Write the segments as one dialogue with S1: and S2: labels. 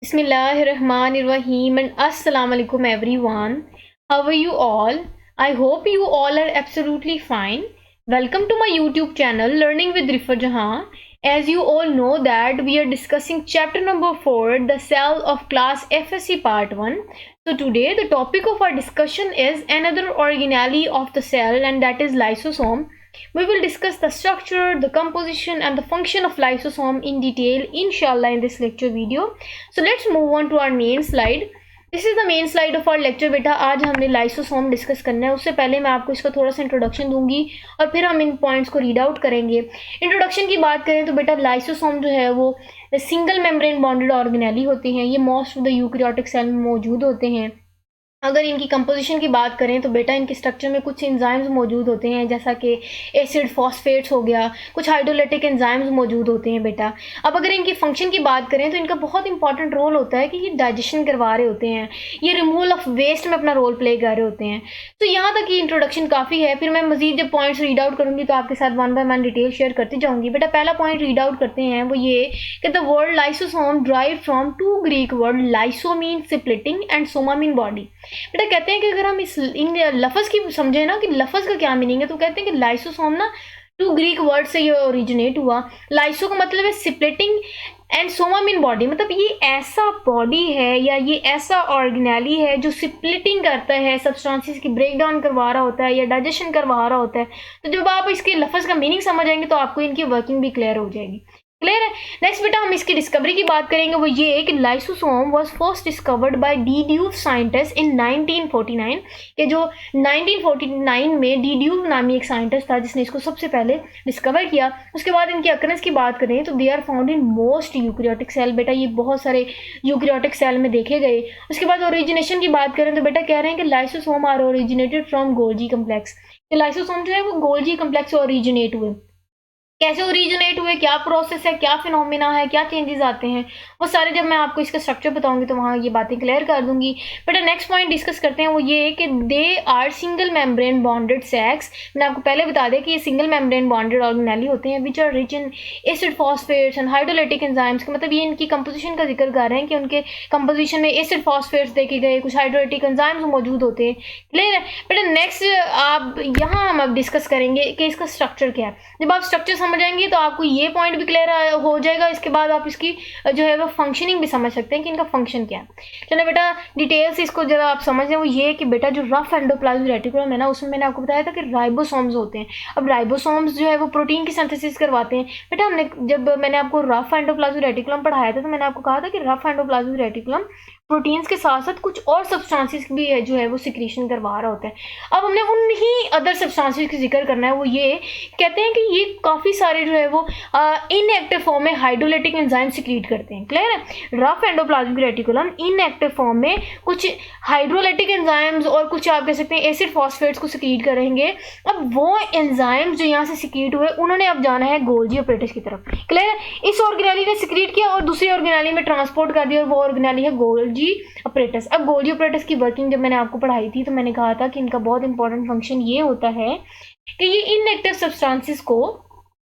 S1: Bismillahirrahmanirrahim and Assalamu alaikum everyone. How are you all? I hope you all are absolutely fine. Welcome to my YouTube channel Learning with Rifa Jahan. As you all know that we are discussing chapter number 4, the cell of class FSC part 1. So today the topic of our discussion is another organelle of the cell, and that is lysosome. We will discuss the structure, the composition and the function of lysosome in detail inshallah in this lecture video. So let's move on to our main slide. This is the main slide of our lecture. बेटा आज हमने lysosome discuss करना है। उससे पहले मैं आपको इसका थोड़ा सा इंट्रोडक्शन दूंगी और फिर हम इन पॉइंट्स को रीड आउट करेंगे। इंट्रोडक्शन की बात करें तो बेटा लाइसोसोम जो है वो सिंगल मेम्ब्रेन बॉन्डेड ऑर्गेनेली होते हैं। ये most of the eukaryotic cell में मौजूद होते हैं। अगर इनकी कंपोजिशन की बात करें तो बेटा इनके स्ट्रक्चर में कुछ एंजाइम्स मौजूद होते हैं, जैसा कि एसिड फॉस्फेट्स हो गया, कुछ हाइड्रोलाइटिक एंजाइम्स मौजूद होते हैं बेटा। अब अगर इनकी फंक्शन की बात करें तो इनका बहुत इंपॉर्टेंट रोल होता है कि ये डाइजेशन करवा रहे होते हैं, ये रिमूवल ऑफ वेस्ट में अपना रोल प्ले कर रहे होते हैं। तो यहाँ तक की इंट्रोडक्शन काफ़ी है। फिर मैं मजीद जब पॉइंट्स रीड आउट करूँगी तो आपके साथ one by one detail share करती जाऊँगी। बेटा पहला पॉइंट रीड आउट करते हैं, वो ये कि the word lysosome drive from two Greek word lyso mean splitting and soma mean body. बेटा कहते हैं कि अगर हम इन लफ्ज़ की समझे ना कि लफ्ज़ का क्या मीनिंग है, तो कहते हैं कि लाइसोसोम ना टू ग्रीक वर्ड से ये ओरिजिनेट हुआ। लाइसो का मतलब है splitting and soma mean body, मतलब ये ऐसा बॉडी है या ये ऐसा ऑर्गेनेली है जो स्प्लिटिंग करता है, सब्सटेंसेस की ब्रेक डाउन करवा रहा होता है या डाइजेशन करवा रहा होता है। तो जब आप इसके लफ्ज़ का मीनिंग समझ आएंगे तो आपको इनकी वर्किंग भी क्लियर हो जाएगी। क्लियर है। नेक्स्ट बेटा हम इसकी डिस्कवरी की बात करेंगे, वो ये कि lysosome was first discovered by de Duve scientist in 1949। ये जो 1949 में डीड्यूव नामी एक साइंटिस्ट था जिसने इसको सबसे पहले डिस्कवर किया। उसके बाद इनकी अकरेंस की बात करें तो they are found in most eukaryotic cell. बेटा ये बहुत सारे यूकैरियोटिक सेल में देखे गए। उसके बाद ओरिजिनेशन की बात करें तो बेटा कह रहे हैं कि lysosome are originated from Golgi complex. Lysosome जो है वो गोल्जी कम्प्लेक्स से ओरिजिनेट हुए। कैसे ओरिजिनेट हुए, क्या प्रोसेस है, क्या फिनोमिना है, क्या चेंजेस आते हैं, वो सारे जब मैं आपको इसका स्ट्रक्चर बताऊंगी तो वहाँ ये बातें क्लियर कर दूंगी। बेटा नेक्स्ट पॉइंट डिस्कस करते हैं, वो ये है कि they are single membrane bonded sacs. मैंने आपको पहले बता दिया कि ये सिंगल मेम्ब्रेन बॉन्डेड ऑर्गेनेली होते हैं which are rich in acid phosphates and hydrolytic enzymes. का मतलब ये इनकी कंपोजिशन का जिक्र कर रहे हैं कि उनके कंपोजिशन में एसिड फॉस्फेट्स देखे गए, कुछ हाइड्रोलाइटिक एंजाइम्स मौजूद होते हैं। क्लियर है। बेटा नेक्स्ट आप यहाँ हम अब डिस्कस करेंगे कि इसका स्ट्रक्चर क्या है। जब आप स्ट्रक्चर समझ आएंगे तो आपको ये पॉइंट भी क्लियर हो जाएगा। इसके बाद आप इसकी जो है वो फंक्शनिंग भी समझ सकते हैं कि इनका फंक्शन क्या है। चलो बेटा डिटेल्स इसको जब आप समझ लें, वो ये कि बेटा जो रफ एंडोप्लाज्मिक रेटिकुलम है ना, उसमें मैंने आपको बताया था कि राइबोसोम्स होते हैं। अब राइबोसोम्स जो है वो प्रोटीन की सिंथेसिस करवाते हैं। बेटा हमने जब मैंने आपको रफ एंडोप्लाज्मिक रेटिकुलम पढ़ाया था तो मैंने आपको कहा था कि रफ एंडोप्लाज्मिक रेटिकुलम प्रोटीन्स के साथ साथ कुछ और सब्सटेंसेस भी है जो है वो सिक्रीशन करवा रहा होता है। अब हमने उन्हीं अदर सब्सटेंसेस की जिक्र करना है। वो ये कहते हैं कि ये काफ़ी सारे जो है वो इनएक्टिव फॉर्म में हाइड्रोलाइटिक एंजाइम सिक्रीट करते हैं। क्लियर है। Rough endoplasmic reticulum inactive form में कुछ हाइड्रोलाइटिक एंजाइम्स और कुछ आप कह सकते हैं एसिड फॉस्फेट्स को सिक्रीट करेंगे। अब वो एंजाइम्स जो यहाँ से सिक्रीट हुए उन्होंने अब जाना है गोल्जी ऑपरेटस की तरफ। क्लियर है। इस ऑर्गेनेली ने सिक्रीट किया और दूसरी ऑर्गेनेली में ट्रांसपोर्ट कर दिया और वो ऑर्गेनेली है गोल्जी ऑपरेटस। अब गोल्जी ऑपरेटस की वर्किंग जब मैंने आपको पढ़ाई थी तो मैंने कहा था कि इनका बहुत इंपॉर्टेंट फंक्शन ये होता है कि ये इनएक्टिव सब्सटेंसेस को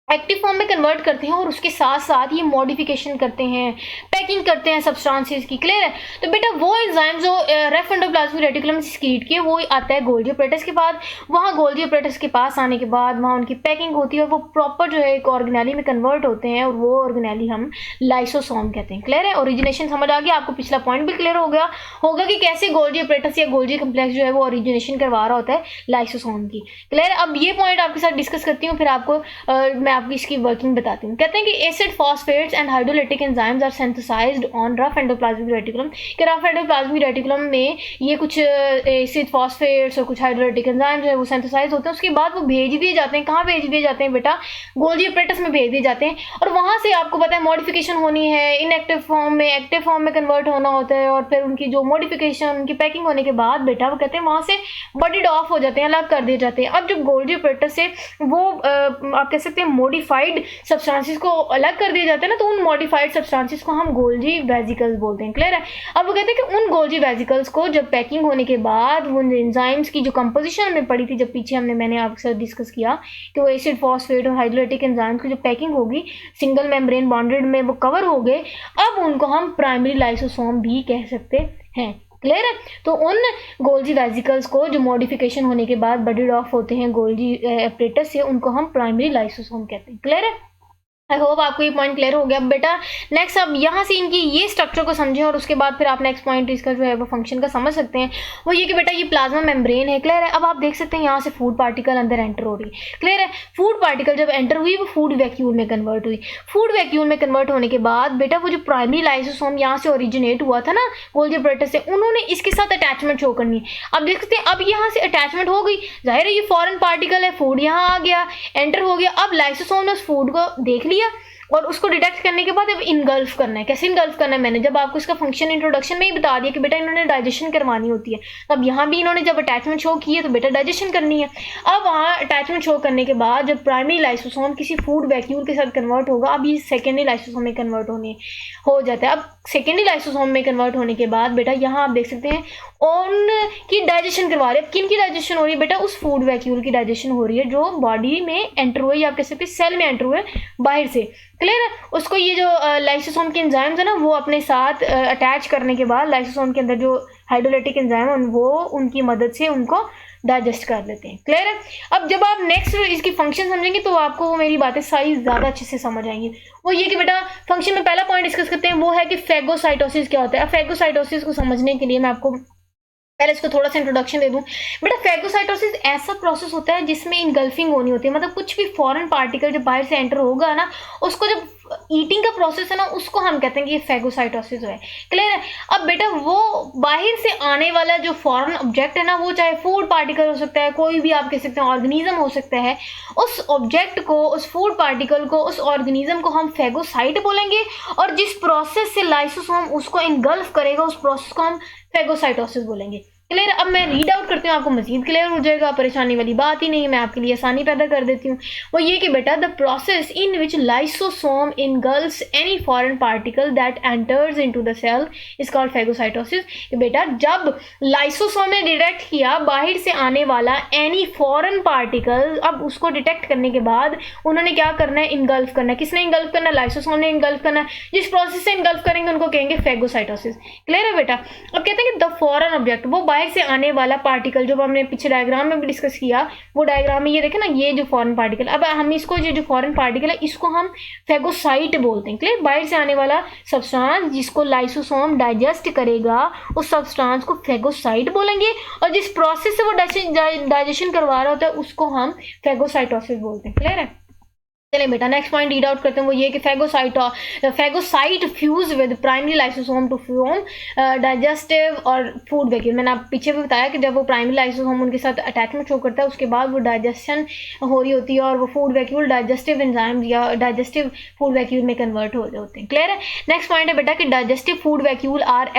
S1: एक्टिव फॉर्म में कन्वर्ट करते हैं और उसके साथ साथ ये मॉडिफिकेशन करते हैं, पैकिंग करते हैं सब्सटेंसेस की। क्लियर है। तो बेटा वो एंजाइम जो रफ एंडोप्लाज्मिक रेटिकुलम से सिक्रीट किए वो आता है गोल्जी ऑपरेटस के बाद। वहाँ गोल्जी ऑपरेटस के पास आने के बाद वहाँ उनकी पैकिंग होती है और वो प्रॉपर जो है एक ऑर्गेनेली में कन्वर्ट होते हैं और वो ऑर्गेनेली हम लाइसोसोम कहते हैं। क्लियर है। ओरिजिनेशन समझ आ गया आपको, पिछला पॉइंट भी क्लियर हो गया होगा कि कैसे गोल्जी ऑपरेटस या गोल्जी कम्प्लेक्स जो है वो ओरिजिनेशन करवा रहा होता है लाइसोसोम की। क्लियर है। अब ये पॉइंट आपके साथ डिस्कस करती हूँ, फिर आपको मैं आपकी इसकी वर्किंग बताती हूँ। कहते हैं कि acid phosphates and hydrolytic enzymes are synthesized on rough endoplasmic reticulum. कि रफ एंडोप्लाज्मिक रेटिकुलम में ये कुछ एसिड फॉस्फेट्स और कुछ हाइड्रोलाइटिक एंजाइम्स है वो सिंथेसाइज होते हैं। उसके बाद वो भेज दिए जाते हैं। कहाँ भेज दिए जाते हैं बेटा? गोल्जी ऑपरेटस में भेज दिए जाते हैं और वहाँ से आपको पता है मॉडिफिकेशन होनी है, इनएक्टिव फॉर्म में एक्टिव फॉर्म में कन्वर्ट होना होता है और फिर उनकी जो मॉडिफिकेशन उनकी पैकिंग होने के बाद बेटा वो कहते हैं वहाँ से बॉडीड ऑफ हो जाते हैं, अलग कर दिए जाते हैं। अब जब गोल्जी ऑपरेटस से वो आप कह सकते हैं मॉडिफाइड सब्सटेंसेस को अलग कर दिया जाता है ना, तो उन मॉडिफाइड सब्सटेंसेस को हम गोल्जी वेसिकल्स बोलते हैं। क्लियर है? अब वो कहते हैं कि उन गोल्जी वेसिकल्स को जब पैकिंग होने के बाद वो एंजाइम्स की जो कंपोजिशन में पड़ी थी, जब पीछे मैंने आपके साथ डिस्कस किया कि वो एसिड, फॉस्फेट और हाइड्रोलाइटिक एंजाइम्स की जो पैकिंग होगी सिंगल मेम्ब्रेन बॉन्डेड में वो कवर हो गए, अब उनको हम प्राइमरी लाइसोसोम भी कह सकते हैं। क्लियर है? तो उन गोल्जी वेसिकल्स को जो मॉडिफिकेशन होने के बाद बडेड ऑफ होते हैं गोल्जी एपरेटस से, उनको हम प्राइमरी लाइसोसोम कहते हैं। क्लियर है? आई होप आपको ये पॉइंट क्लियर हो गया। बेटा नेक्स्ट अब यहाँ से इनकी ये स्ट्रक्चर को समझें और उसके बाद फिर आप नेक्स्ट पॉइंट इसका जो है वो फंक्शन का समझ सकते हैं। वो ये कि बेटा ये प्लाज्मा मेम्ब्रेन है। क्लियर है? अब आप देख सकते हैं यहाँ से फूड पार्टिकल अंदर एंटर हो रही है। क्लियर है? फूड पार्टिकल जब एंटर हुई वो फूड वैक्यूल में कन्वर्ट हुई। फूड वैक्यूल में कन्वर्ट होने के बाद बेटा वो जो प्राइमरी लाइसोसोम यहाँ से ओरिजिनेट हुआ था ना गोल्जी एपरेटस से, उन्होंने इसके साथ अटैचमेंट शो करनी है। अब देख सकते हैं अब यहाँ से अटैचमेंट हो गई, जाहिर है ये फॉरेन पार्टिकल है, फूड यहाँ आ गया, एंटर हो गया। अब लाइसोसोम ने उस फूड को देख लिया और उसको डिटेक्ट करने के बाद अब इनगल्फ करना है। कैसे इनगल्फ करना है मैंने जब आपको इसका फंक्शन इंट्रोडक्शन में ही बता दिया कि बेटा इन्होंने डाइजेशन करवानी होती है। अब यहाँ भी इन्होंने जब अटैचमेंट शो की है तो बेटा डाइजेशन करनी है। अब वहाँ अटैचमेंट शो करने के बाद जब प्राइमरी लाइसोसोम किसी फूड वैक्यूल के साथ कन्वर्ट होगा, अब ये सेकेंडरी लाइसोसोम में कन्वर्ट हो जाता है। अब सेकेंडरी लाइसोसोम में कन्वर्ट होने के बाद बेटा यहाँ आप देख सकते हैं उन की डाइजेशन करवा रहे हैं। किन की डाइजेशन हो रही है बेटा? उस फूड वैक्यूल की डाइजेशन हो रही है जो बॉडी में एंटर हुए, या आप कह सकते हैं सेल में एंटर हुए बाहर से। क्लियर है? उसको ये जो लाइसोसोम के एंजाइम्स है ना वो अपने साथ अटैच करने के बाद लाइसोसोम के अंदर जो हाइड्रोलाइटिक एंजाइम है वो उनकी मदद से उनको डाइजेस्ट कर लेते हैं। क्लियर है? अब जब आप नेक्स्ट इसकी फंक्शन समझेंगे तो आपको वो मेरी बातें सारी ज़्यादा अच्छे से समझ आएंगी। वो ये कि बेटा फंक्शन में पहला पॉइंट डिस्कस करते हैं, वो है कि फेगोसाइटोसिस क्या होता है। अब फेगोसाइटोसिस को समझने के लिए मैं आपको पहले इसको थोड़ा सा इंट्रोडक्शन दे दूं। बेटा फेगोसाइटोसिस ऐसा प्रोसेस होता है जिसमें इनगल्फिंग होनी होती है, मतलब कुछ भी फॉरेन पार्टिकल जब बाहर से एंटर होगा ना, उसको जब ईटिंग का प्रोसेस है ना उसको हम कहते हैं कि ये फेगोसाइटोसिस है। क्लियर है? अब बेटा वो बाहर से आने वाला जो फॉरेन ऑब्जेक्ट है ना, वो चाहे फूड पार्टिकल हो सकता है, कोई भी आप कह सकते हैं ऑर्गेनिज्म हो सकता है, उस ऑब्जेक्ट को, उस फूड पार्टिकल को, उस ऑर्गेनिज्म को हम फेगोसाइट बोलेंगे, और जिस प्रोसेस से लाइसोसोम उसको इनगल्फ करेगा उस प्रोसेस को हम फेगोसाइटोसिस बोलेंगे। क्लियर? अब मैं रीड आउट करती हूँ, आपको मजीद क्लियर हो जाएगा, परेशानी वाली बात ही नहीं है, मैं आपके लिए आसानी पैदा कर देती हूँ। वो ये कि बेटा the process in which lysosome engulfs any foreign particle that enters into the cell is called phagocytosis. बेटा जब लाइसोसोम ने डिटेक्ट किया बाहर से आने वाला एनी फॉरेन पार्टिकल, अब उसको डिटेक्ट करने के बाद उन्होंने क्या करना है? इनगल्फ करना है। किसने इनगल्फ करना है? लाइसोसोम ने इनगल्फ करना है। जिस प्रोसेस से इनगल्फ करेंगे उनको कहेंगे फेगोसाइटोसिस। क्लियर है बेटा? अब कहते हैं कि द फॉरेन ऑब्जेक्ट, वो बाहर से आने वाला पार्टिकल, जो हमने पीछे डायग्राम में भी डिस्कस किया, वो डायग्राम में ये देखें ना, ये जो फॉरेन पार्टिकल, अब हम इसको जो फॉरेन पार्टिकल है इसको हम फेगोसाइट बोलते हैं। क्लियर? बाहर से आने वाला सब्सटेंस जिसको लाइसोसोम डाइजेस्ट करेगा उस सब्सटेंस को फेगोसाइट बोलेंगे, और जिस प्रोसेस से वो डाइजेशन करवा रहा होता है उसको हम फेगोसाइटोसिस बोलते हैं। क्लियर है? चलिए बेटा नेक्स्ट पॉइंट रीड आउट करते हैं। वो ये कि phagocyte fuse with primary lysosome to form digestive और फूड वैक्यूल। मैंने आप पीछे भी बताया कि जब वो प्राइमरी लाइसोसोम उनके साथ अटैचमेंट शो करता है उसके बाद वो डाइजेशन हो रही होती है और वो फूड वैक्यूल डाइजेस्टिव एंजाइम्स या डाइजेस्टिव फूड वैक्यूल में कन्वर्ट हो जाते हैं। क्लियर है? नेक्स्ट पॉइंट है बेटा कि digestive food vacuole are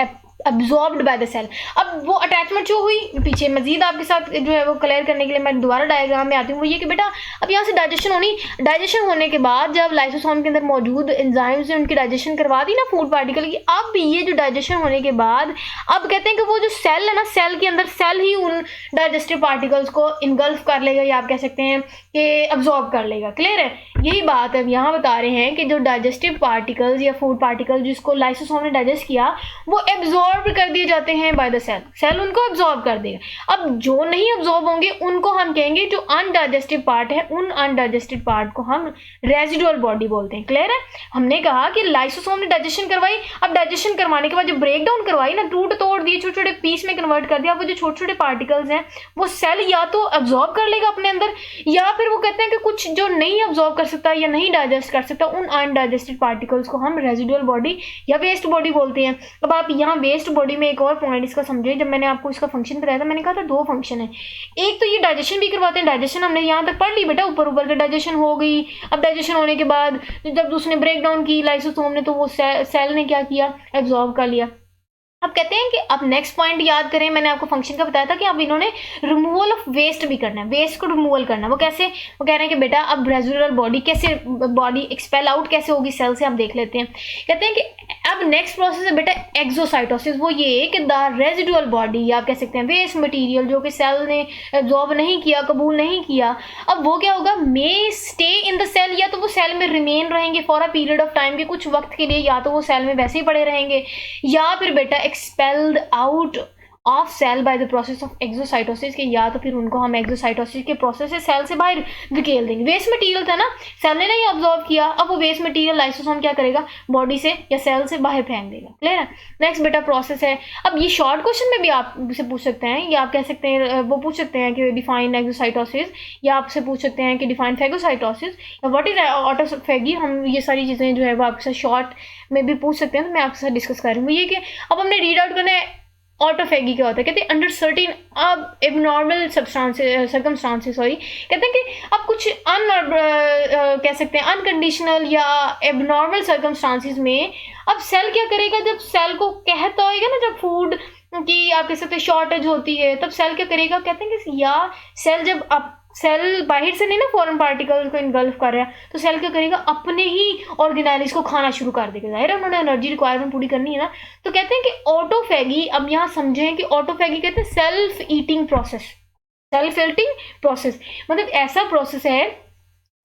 S1: absorbed by the cell. अब वो अटैचमेंट जो हुई पीछे मजीद आपके साथ जो है वो क्लियर करने के लिए मैं दोबारा डायग्राम में आती हूँ। वो ये कि बेटा अब यहाँ से डाइजेशन होने के बाद जब लाइसोसोम के अंदर मौजूद एंजाइम्स ने उनकी डाइजेशन करवा दी ना फूड पार्टिकल की, अब ये जो डाइजेशन होने के बाद अब कहते हैं कि वो जो सेल है ना, सेल के अंदर सेल ही उन डाइजेस्टिव पार्टिकल्स को इनगल्फ कर लेगा, या आप कह सकते हैं कि अब्जॉर्ब कर लेगा। क्लियर है? यही बात अब यहाँ बता रहे हैं कि जो डाइजेस्टिव पार्टिकल्स या फूड पार्टिकल्स जिसको लाइसोसोम ने डाइजेस्ट किया वो एब्जॉर्ब कर दिए जाते हैं बाय द सेल, सेल उनको अब्जॉर्ब कर देगा। अब जो नहीं अब्जॉर्ब होंगे उनको हम कहेंगे, जो अनडाइजेस्टिव पार्ट है, उन अनडाइजेस्टेड पार्ट को हम रेजिडुअल बॉडी बोलते हैं। क्लियर है? हमने कहा कि लाइसोसोम ने डाइजेशन करवाई, अब डाइजेशन करवाने के बाद जो ब्रेक डाउन करवाई ना, टूट तोड़ दिए, छोटे छोटे पीस में कन्वर्ट कर दिया, वो जो छोटे छोटे पार्टिकल्स हैं वो सेल या तो अब्जॉर्ब कर लेगा अपने अंदर, या फिर वो कहते हैं कि कुछ जो नहीं अब्जॉर्ब कर सकता या नहीं डाइजेस्ट कर सकता, उन अनडाइजेस्टेड पार्टिकल्स को हम रेजिडुअल बॉडी या वेस्ट बॉडी बोलते हैं। अब आप यहाँ वेस्ट बॉडी में एक और पॉइंट इसका समझे, जब मैंने आपको इसका फंक्शन बताया था मैंने कहा था दो फंक्शन है, एक तो ये डाइजेशन भी करवाते हैं, डाइजेशन हमने यहाँ तक पढ़ ली बेटा, ऊपर ऊपर के डाइजेशन हो गई। अब डाइजेशन होने के बाद जब उसने ब्रेक डाउन की लाइसोसोम ने, तो वो सेल ने क्या किया? एब्जॉर्ब कर लिया। अब कहते हैं कि अब नेक्स्ट पॉइंट याद करें, मैंने आपको फंक्शन का बताया था कि अब इन्होंने रिमूवल ऑफ वेस्ट भी करना है, वेस्ट को रिमूवल करना है। वो कैसे, वो कह रहे हैं कि बेटा अब रेजिडुअल बॉडी कैसे, बॉडी एक्सपेल आउट कैसे होगी सेल से, आप देख लेते हैं। कहते हैं कि अब नेक्स्ट प्रोसेस है बेटा एक्सोसाइटोसिस। वो ये कि द रेजिडुअल बॉडी, या आप कह सकते हैं वेस्ट मटेरियल जो कि सेल ने एब्जॉर्ब नहीं किया, कबूल नहीं किया, अब वो क्या होगा, मे स्टे इन द सेल, या तो वो सेल में रिमेन रहेंगे for a period of time, के कुछ वक्त के लिए, या तो वो सेल में वैसे ही पड़े रहेंगे, या फिर बेटा expelled out of cell by the process of exocytosis के, या तो फिर उनको हम एक्सोसाइटोसिस के प्रोसेस से सेल से बाहर धकेल देंगे। वेस्ट मटेरियल था ना, सेल ने नहीं ऑब्जॉर्व किया, अब वो वेस्ट मटेरियल लाइसोसोम क्या करेगा, बॉडी से या सेल से बाहर फेंक देगा। क्लियर है। नेक्स्ट बेटा प्रोसेस है, अब ये शॉर्ट क्वेश्चन में भी आपसे पूछ सकते हैं, या आप कह सकते हैं वो पूछ सकते हैं कि डिफाइन एक्सोसाइटोसिस, या आपसे पूछ सकते हैं कि डिफाइन फेगोसाइटोसिस, या व्हाट इज ऑटोफेगी। हम ये सारी चीज़ें जो है वो आपसे शॉर्ट में भी पूछ सकते हैं, तो मैं आपके साथ डिस्कस कर रही हूँ। ये कि अब हमने रीड आउट करना है ऑटोफेगी क्या होता है। कहते हैं अंडर सर्टेन अब एबनॉर्मल सर्कमस्टांसेस, सॉरी, कहते हैं कि अब कुछ कह सकते हैं अनकंडीशनल या एबनॉर्मल सर्कमस्टांसेस में अब सेल क्या करेगा, जब सेल को कहता होगा ना, जब फूड की आप कह सकते हैं शॉर्टेज होती है, तब सेल क्या करेगा, कहते हैं कि या सेल जब अब सेल बाहर से नहीं ना फॉरेन पार्टिकल को इन्गल्फ कर रहा है, तो सेल क्या करेगा, अपने ही ऑर्गेनाइज को खाना शुरू कर देगा। जाहिर है उन्होंने एनर्जी रिक्वायरमेंट पूरी करनी है ना। तो कहते हैं कि ऑटोफेगी, अब यहाँ समझें कि ऑटोफेगी कहते हैं self eating process. Self eating process मतलब ऐसा प्रोसेस है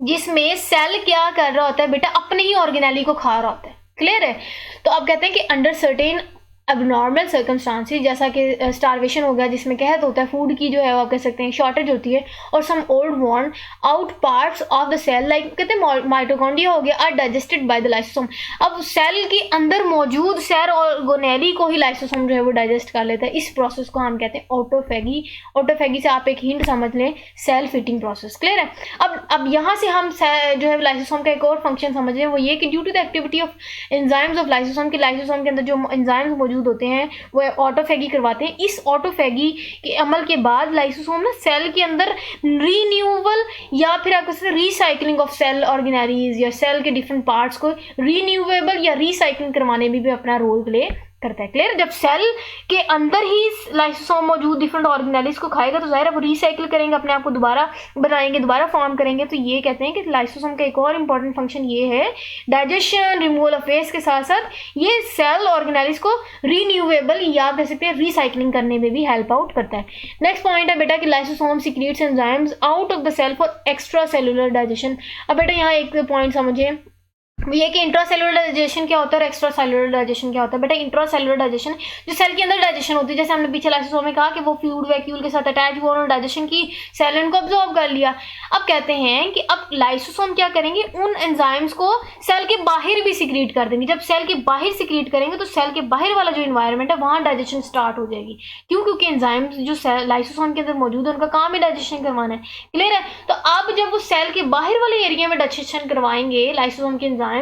S1: जिसमें सेल क्या कर रहा होता है बेटा, अपने ही ऑर्गेनाली को खा रहा होता है। क्लियर है। तो अब कहते हैं कि अंडर सर्टेन अबनॉर्मल सर्कमस्टांसेस, जैसा कि स्टारवेशन हो गया, जिसमें कहत होता है फूड की जो है वो आप कह सकते हैं शॉर्टेज होती है, और some old worn out parts of the cell, like कहते हैं माइटोकॉन्ड्रिया हो गया, are digested by the lysosome. अब सेल के अंदर मौजूद सेल ऑर्गेनेली को ही लाइसोसोम जो है वो डाइजेस्ट कर लेता है। इस प्रोसेस को हम कहते हैं ऑटोफेगी। ऑटोफेगी से आप एक हिंट समझ लें, सेल्फ ईटिंग प्रोसेस। क्लियर है। अब यहाँ से हम जो है लाइसोसोम का एक और फंक्शन समझ लें, वो ये कि due to the activity of enzymes of lysosome, के लाइसोसोम के अंदर जो एंजाइम्स मौजूद होते हैं वो ऑटोफेगी करवाते हैं। इस ऑटोफेगी के अमल के बाद लाइसोसोम ना सेल के अंदर रीन्यूअल या फिर आप कह रिसाइकलिंग ऑफ सेल ऑर्गेनेलीज या सेल के डिफरेंट पार्ट्स को रीन्यूएबल या रिसाइकलिंग करवाने में भी अपना रोल प्ले करता है। क्लियर। जब सेल के अंदर ही लाइसोसोम मौजूद डिफरेंट ऑर्गेनेलिज को खाएगा तो जाहिर है वो रिसाइकिल करेंगे, अपने आप को दोबारा बनाएंगे, दोबारा फॉर्म करेंगे। तो ये कहते हैं कि लाइसोसोम का एक और इंपॉर्टेंट फंक्शन ये है, डाइजेशन, रिमूवल ऑफ वेस्ट के साथ साथ ये सेल ऑर्गेनेलिज को रीन्यूएबल या कह सकते हैं रिसाइकलिंग करने में भी हेल्प आउट करता है। नेक्स्ट पॉइंट है बेटा कि lysosome secrets enzymes out of the cell for extra cellular digestion. अब बेटा यहाँ एक पॉइंट समझिए, ये कि इंट्रा सेलुलर डाइजेशन क्या होता है और एक्स्ट्रा सेलुलर डाइजेशन क्या होता है। बेटा इंट्रा सेलुलर डाइजेशन जो सेल के अंदर डाइजेशन होती है, जैसे हमने पीछे लाइसोसोम में कहा कि वो फूड वैक्यूल के साथ अटैच हुआ और डाइजेशन की, सेल ने उनको ऑब्जॉर्व कर लिया। अब कहते हैं कि अब लाइसोसोम क्या करेंगे, उन एंजाइम्स को सेल के बाहर भी सिक्रीट कर देंगे। जब सेल के बाहर सिक्रीट करेंगे तो सेल के बाहर वाला जो इन्वायरमेंट है वहाँ डाइजेशन स्टार्ट हो जाएगी। क्यों? क्योंकि एंजाइम्स जो लाइसोसोम के अंदर मौजूद है उनका काम ही डाइजेशन करवाना है। क्लियर है। तो अब जब वो सेल के बाहर वाले एरिया में डाइजेशन करवाएंगे लाइसोसोम के एंजाइम्स,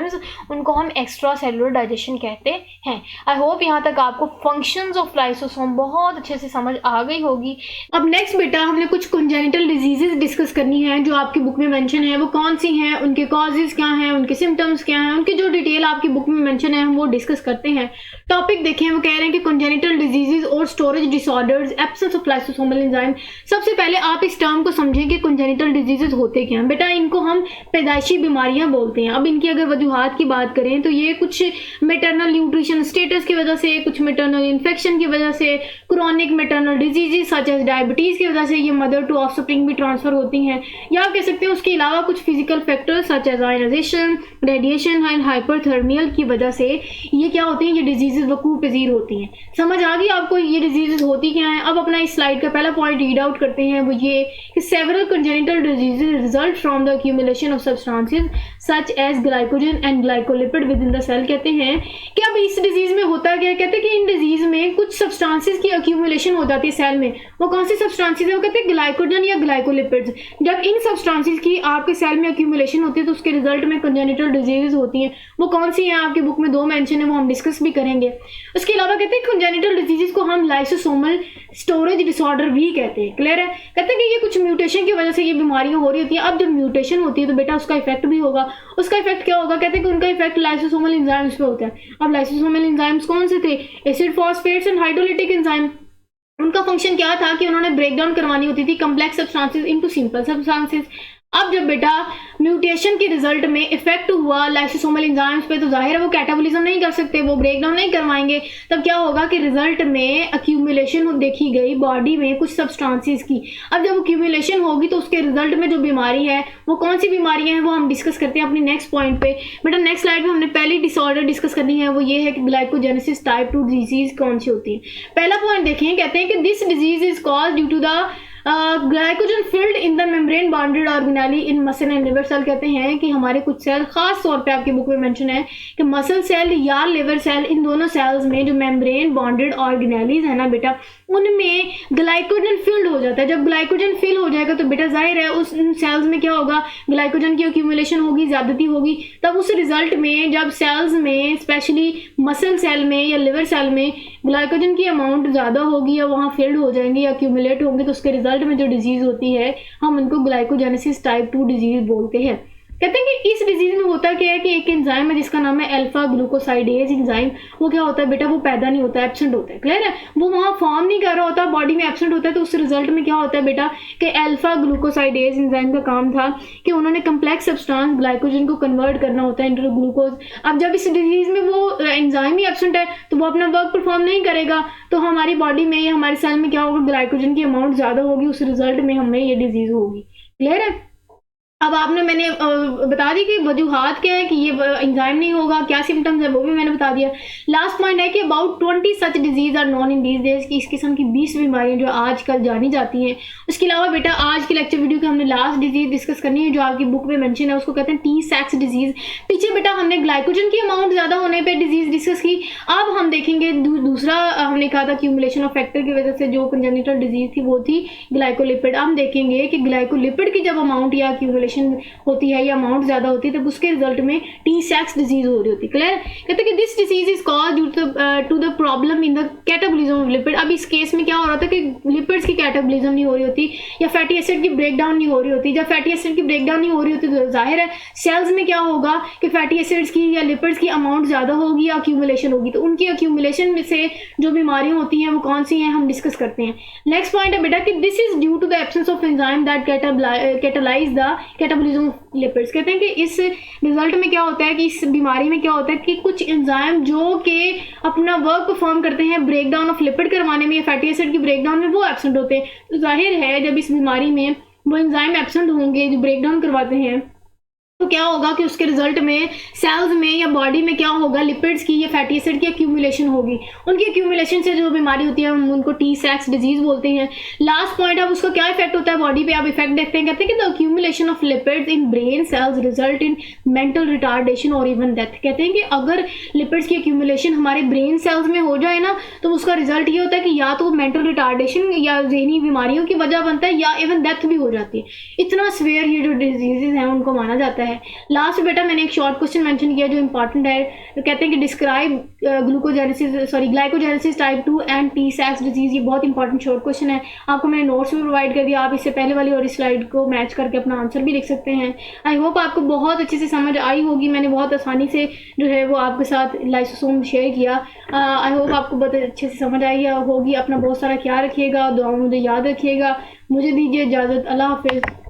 S1: उनको हम एक्स्ट्रा सेलुलर डाइजेशन कहते हैं। आई होप यहाँ तक आपको फंक्शंस ऑफ लाइसोसोम बहुत अच्छे से समझ आ गई होगी। अब नेक्स्ट बेटा हमने कुछ कंजेनिटल डिजीजेस डिस्कस करनी है जो आपकी बुक में मेंशन है। वो कौन सी हैं, उनके कॉजेज क्या हैं, उनके सिम्टम्स क्या हैं, उनकी जो डिटेल आपकी बुक में मेंशन है हम वो डिस्कस करते हैं। टॉपिक देखें, वो कह रहे हैं कि कंजेनिटल डिजीजेस और storage disorders, absence of lysosomal enzyme. सबसे पहले आप इस टर्म को समझें कि कंजेनिटल डिजीजेस होते क्या हैं। बेटा इनको हम पैदाइशी बीमारियां बोलते हैं। अब इनकी अगर वजूहात की बात करें तो ये कुछ मेटरनल न्यूट्रिशन स्टेटस की वजह से, कुछ मेटरनल इन्फेक्शन की वजह से, chronic maternal diseases such as diabetes की वजह से ये मदर टू ऑफस्प्रिंग भी ट्रांसफर होती हैं। या आप कह सकते हैं उसके अलावा कुछ physical factors such as ionisation, radiation and hyperthermia की वजह से ये क्या होती हैं, ये डिजीजेस वकूअ पजीर होती हैं। समझ आ गई आपको ये डिजीजेस होती क्या हैं। अब अपना इस स्लाइड का पहला पॉइंट रीड आउट करते हैं, वो ये कि several congenital diseases result from the accumulation of substances such as glycogen and glycolipid within the cell. कहते हैं कि अब इस डिजीज में होता क्या है, कहते हैं कि इन डिजीज में कुछ सब्सटेंसेस की एक्यूमुलेशन हो जाती है सेल में। वो कौन सी सब्सटेंसेस है, वो कहते हैं ग्लाइकोजन या ग्लाइकोलिपिड्स। जब इन सब्सटेंसेस की आपके सेल में एक्यूमुलेशन होती है तो उसके रिजल्ट में कंजेनिटल डिजीज होती हैं। वो कौन सी है, आपकी बुक में दो मेंशन है, वो हम डिस्कस भी करेंगे। होंगे। उसके अलावा कहते हैं कंजेनिटल डिजीजेस को हम लाइसोसोमल स्टोरेज डिसऑर्डर भी कहते हैं। क्लियर है? कहते हैं कि ये कुछ म्यूटेशन की वजह से ये बीमारियां हो रही होती है। अब जब म्यूटेशन होती है तो बेटा उसका इफेक्ट भी होगा। उसका इफेक्ट क्या होगा? कहते हैं कि उनका इफेक्ट लाइसोसोमल एंजाइम्स पे होता है। अब लाइसोसोमल एंजाइम्स कौन से थे? Acid phosphates and hydrolytic enzyme. उनका फंक्शन क्या था कि उन्होंने ब्रेक डाउन करवानी होती थी complex substances into simple substances. अब जब बेटा म्यूटेशन के रिजल्ट में इफेक्ट हुआ लाइसोसोमल एंजाइम्स पे, तो जाहिर है वो कैटाबोलिज्म नहीं कर सकते, वो ब्रेक डाउन नहीं करवाएंगे। तब क्या होगा कि रिजल्ट में अक्यूमुलेशन देखी गई बॉडी में कुछ सब्सटेंसेस की। अब जब अक्यूमुलेशन होगी तो उसके रिजल्ट में जो बीमारी है वो कौन सी बीमारियां हैं वो हम डिस्कस करते हैं अपनी नेक्स्ट पॉइंट पे। बेटा नेक्स्ट स्लाइड में हमने पहली डिसऑर्डर डिस्कस करनी है, वो ये है कि ग्लाइकोजेनेसिस टाइप 2 डिजीज कौन सी होती है। पहला पॉइंट देखें, कहते हैं कि this disease is called due to the glycogen filled in the membrane bounded organelle in muscle and liver cell. कहते हैं कि हमारे कुछ सेल, खास तौर पे आपकी बुक में मेंशन है कि मसल सेल या लिवर सेल, इन दोनों सेल्स में जो मेम्ब्रेन बाउंडेड ऑर्गेनेलीज है ना बेटा, उनमें ग्लाइकोजन फिल्ड हो जाता है। जब ग्लाइकोजन फिल हो जाएगा तो बेटा जाहिर है उस सेल्स में क्या होगा, ग्लाइकोजन की एक्यूमुलेशन होगी, ज्यादती होगी। तब उस रिजल्ट में जब सेल्स में स्पेशली मसल सेल में या लिवर सेल में ग्लाइकोजन की अमाउंट ज़्यादा होगी या वहाँ फिल्ड हो जाएंगे या एक्यूमुलेट होंगे, तो उसके रिजल्ट में जो डिजीज़ होती है हम उनको ग्लाइकोजेनेसिस टाइप 2 डिजीज़ बोलते हैं। कहते हैं कि इस डिजीज में होता क्या है कि एक एंजाइम है जिसका नाम है अल्फा ग्लूकोसाइडेज एंजाइम। वो क्या होता है बेटा, वो पैदा नहीं होता है, एब्सेंट होता है। क्लियर है? वो वहाँ फॉर्म नहीं कर रहा होता, बॉडी में एब्सेंट होता है। तो उस रिजल्ट में क्या होता है बेटा कि अल्फा ग्लूकोसाइडेज एंजाइम का काम था कि उन्होंने कम्प्लेक्स सब्सटेंस ग्लाइकोजन को कन्वर्ट करना होता है इंटू ग्लूकोज। अब जब इस डिजीज में वो एंजाइम ही एब्सेंट है तो वो अपना वर्क परफॉर्म नहीं करेगा, तो हमारी बॉडी में या हमारे सेल में क्या होगा, ग्लाइकोजन की अमाउंट ज़्यादा होगी, उस रिजल्ट में हमें ये डिजीज होगी। क्लियर है? अब मैंने बता दी कि वजूहात क्या है कि ये एंजाइम नहीं होगा, क्या सिम्टम्स है वो भी मैंने बता दिया। लास्ट पॉइंट है कि about 20 such disease are known in these days, की इस किस्म की 20 बीमारियां जो आजकल जानी जाती हैं। उसके अलावा बेटा आज की लेक्चर वीडियो की हमने लास्ट डिजीज डिस्कस करनी है जो आपकी बुक में मेंशन है, उसको कहते हैं टी सैक्स डिजीज। पीछे बेटा हमने ग्लाइकोजन की अमाउंट ज़्यादा होने पर डिजीज डिस्कस की। अब हम देखेंगे दूसरा, हमने कहा था एक्यूमुलेशन ऑफ फैक्टर की वजह से जो कंजेनिटल डिजीज थी वो थी ग्लाइकोलिपिड। हम देखेंगे कि ग्लाइकोलिपिड की जब अमाउंट या एक्यूमुलेशन होती है या अमाउंट ज्यादा होती है तब उसके रिजल्ट में टी सैक्स डिजीज हो रही होती है। क्लियर? कहते हैं कि this disease is caused due to the problem in the catabolism of lipid. अब इस केस में क्या हो रहा था कि लिपिड्स की कैटाबॉलिज्म नहीं हो रही होती या फैटी एसिड की ब्रेक डाउन नहीं हो रही होती। जब फैटी एसिड की ब्रेक डाउन नहीं हो रही होती तो जाहिर है सेल्स में क्या होगा कि फैटी एसिड्स की या लिपिड्स की अमाउंट ज्यादा होगी या अक्यूमुलेशन होगी। तो उनकी अक्यूमुलेशन में से जो बीमारियां होती हैं वो कौन सी हैं हम डिस्कस करते हैं। नेक्स्ट पॉइंट है बेटा कि this is due to the absence of enzyme that catalyze the catabolism of lipids. कहते हैं कि इस रिजल्ट में क्या होता है कि इस बीमारी में क्या होता है कि कुछ एंजाइम जो कि अपना वर्क परफॉर्म करते हैं ब्रेक डाउन ऑफ लिपिड करवाने में या फैटी एसिड की ब्रेक डाउन में, वो एब्सेंट होते हैं। तो जाहिर है जब इस बीमारी में वो एंजाइम एब्सेंट होंगे जो ब्रेक डाउन करवाते हैं तो क्या होगा कि उसके रिजल्ट में सेल्स में या बॉडी में क्या होगा, लिपिड्स की या फैटी एसिड की एक्यूमुलेशन होगी। उनकी एक्यूमुलेशन से जो बीमारी होती है हम उनको टी सैक्स डिजीज बोलते हैं। लास्ट पॉइंट, अब उसका क्या इफेक्ट होता है बॉडी पे, आप इफेक्ट देखते हैं। कहते हैं कि the accumulation of lipids in brain cells result in mental retardation और इवन डेथ। कहते हैं कि अगर लिपिड्स की एक्यूमुलेशन हमारे ब्रेन सेल्स में हो जाए ना तो उसका रिजल्ट ये होता है कि या तो मेंटल रिटार्डेशन या जहनी बीमारियों की वजह बनता है या इवन डेथ भी हो जाती है। इतना स्वेयर ये जो डिजीजेज हैं उनको माना जाता है। लास्ट बेटा मैंने एक शॉर्ट क्वेश्चन मेंशन किया जो इंपॉर्टेंट है, तो कहते हैं कि describe glycogenesis type 2 and Tay सैक्स डिजीज। ये बहुत इंपॉर्टेंट शॉर्ट क्वेश्चन है, आपको मैंने नोट्स भी प्रोवाइड कर दिया। आप इससे पहले वाली और इस स्लाइड को मैच करके अपना आंसर भी लिख सकते हैं। आई होप आपको बहुत अच्छे से समझ आई होगी। मैंने बहुत आसानी से जो है वो आपके साथ लाइसोसोम शेयर किया। आई होप आपको बहुत अच्छे से समझ आई होगी। अपना बहुत सारा ख्याल रखिएगा, दुआ मुझे याद रखिएगा। मुझे दीजिए इजाज़त। अल्लाह हाफिज़।